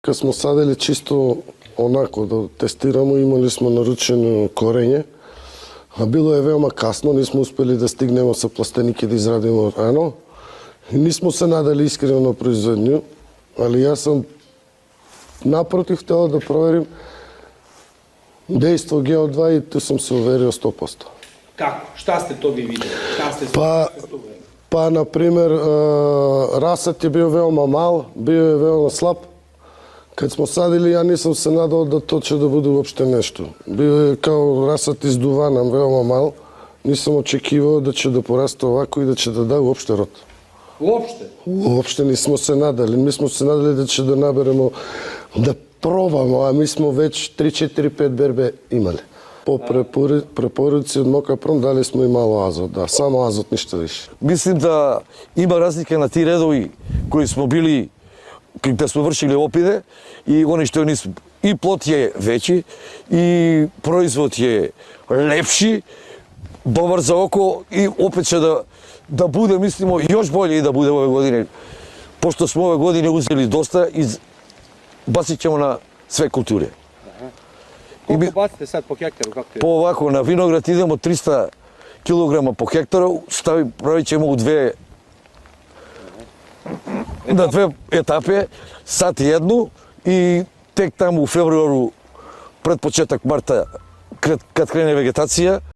Кога смо садели чисто онако да тестираме, имали смо наручено корење, а било е веома касно, нисмо успели да стигнеме со пластеники да израдиме рано. И нисмо се надали искрено на производњу, али јас сум напротив тело да проверим дејство ГО2 и ту сум се уверил 100%. Како? Шта сте то ви видели? Шта сте Па, например, расот е бил веома мал, бил е веома слаб. Кад смо садили, ја нисам се надал да то ќе да биде уопште нешто. Бил е као расот издуванам, веома мал. Нисам очекивал да ќе да порасте овако и да ќе да даде уопште род. Уопште? Уопште не смо се надали. Ми смо се надали да ќе да наберемо, да пробамо, а ми смо веќе 3-4-5 бербе имали. По препоруци од Мокапром дали смо и мало азот, да, само азот, ништо више. Мислим да има разлика на ти редови кои смо били кога сме вршили опиде и они што ни и плод е веќи и производ е лепши, добар за око и опет ќе да буде, мислимо, још болje и да буде ове години. Пошто сме ове години узели доста и бацит ćemo на све култури. Колку баците сад по хектару? По овако, на виноград идемо 300 килограма по хектару, правит ćemo на две етапи, сад едну и тек таму у февруару, пред почеток марта, кад крене вегетација,